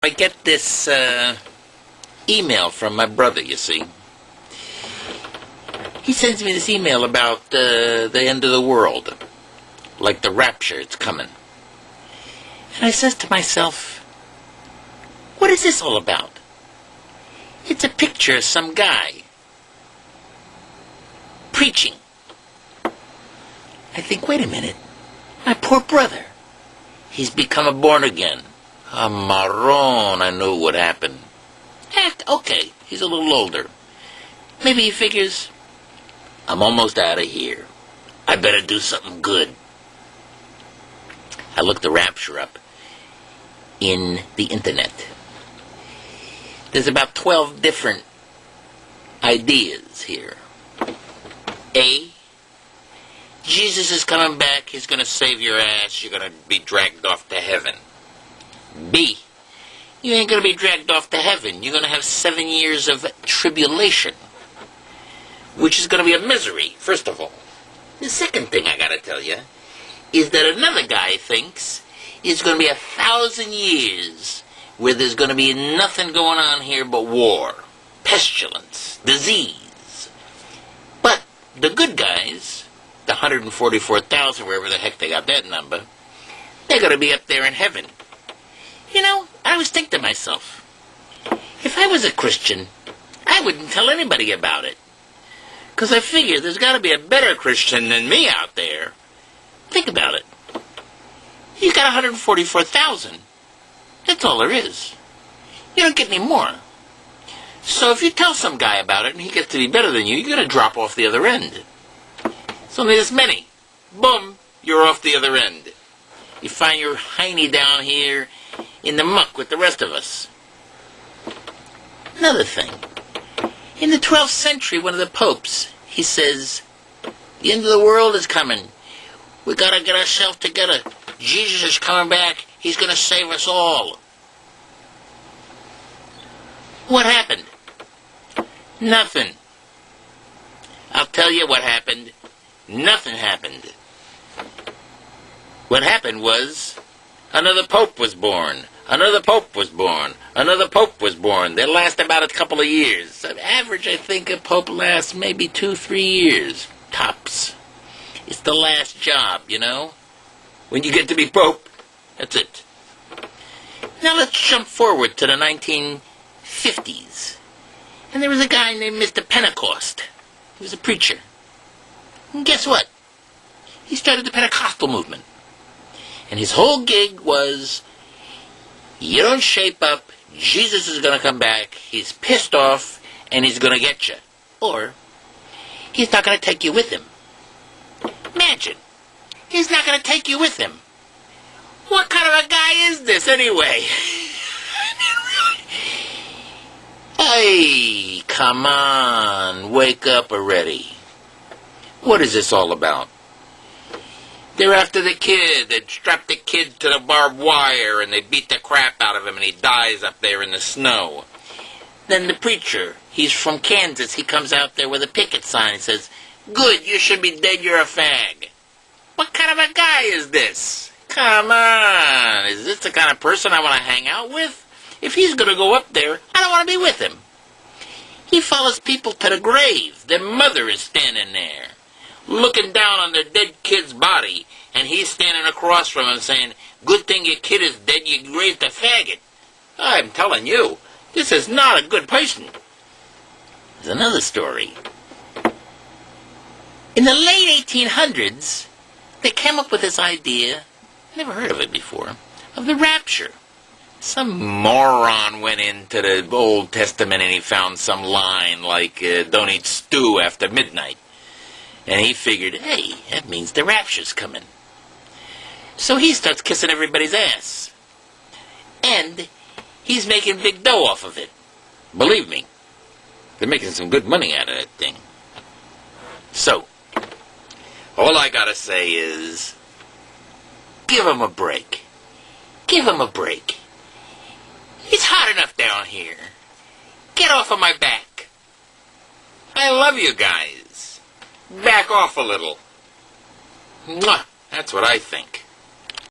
I get this email from my brother, you see. He sends me this email about the end of the world. Like the rapture, it's coming. And I says to myself, what is this all about? It's a picture of some guy preaching. I think, wait a minute. My poor brother. He's become a born again. A marron, I know what happened. Okay, he's a little older. Maybe he figures, I'm almost out of here. I better do something good. I looked the Rapture up in the internet. There's about 12 different ideas here. A, Jesus is coming back, he's going to save your ass, you're going to be dragged off to heaven. B, you ain't going to be dragged off to heaven, you're going to have 7 years of tribulation, which is going to be a misery, first of all. The second thing I got to tell you is that another guy thinks it's going to be 1,000 years where there's going to be nothing going on here but war, pestilence, disease. But the good guys, the 144,000, wherever the heck they got that number, they're going to be up there in heaven. You know, I always think to myself, if I was a Christian, I wouldn't tell anybody about it. Because I figure there's got to be a better Christian than me out there. Think about it. You got 144,000. That's all there is. You don't get any more. So if you tell some guy about it and he gets to be better than you, you're going to drop off the other end. It's only this many. Boom, you're off the other end. You find your hiney down here in the muck with the rest of us. Another thing. In the 12th century, one of the popes, he says, the end of the world is coming. We got to get ourselves together. Jesus is coming back. He's going to save us all. What happened? Nothing. I'll tell you what happened. Nothing happened. What happened was another pope was born. Another pope was born. Another pope was born. They last about a couple of years. On average, I think a pope lasts maybe 2-3 years. Tops. It's the last job, you know? When you get to be pope, that's it. Now let's jump forward to the 1950s. And there was a guy named Mr. Pentecost. He was a preacher. And guess what? He started the Pentecostal movement. And his whole gig was, you don't shape up, Jesus is going to come back, he's pissed off, and he's going to get you. Or, he's not going to take you with him. Imagine, he's not going to take you with him. What kind of a guy is this, anyway? Hey, come on, wake up already. What is this all about? They're after the kid. They strap the kid to the barbed wire and they beat the crap out of him and he dies up there in the snow. Then the preacher, he's from Kansas, he comes out there with a picket sign and says, good, you should be dead, you're a fag. What kind of a guy is this? Come on, is this the kind of person I want to hang out with? If he's going to go up there, I don't want to be with him. He follows people to the grave. Their mother is standing there, looking down on their dead kid's body, and he's standing across from him saying, good thing your kid is dead, you raised a faggot. I'm telling you, this is not a good person. There's another story. In the late 1800s, they came up with this idea, never heard of it before, of the rapture. Some moron went into the Old Testament and he found some line like, don't eat stew after midnight. And he figured, hey, that means the rapture's coming. So he starts kissing everybody's ass. And he's making big dough off of it. Believe me, they're making some good money out of that thing. So, all I gotta say is, give him a break. Give him a break. It's hot enough down here. Get off of my back. I love you guys. Back off a little. Mwah. That's what I think.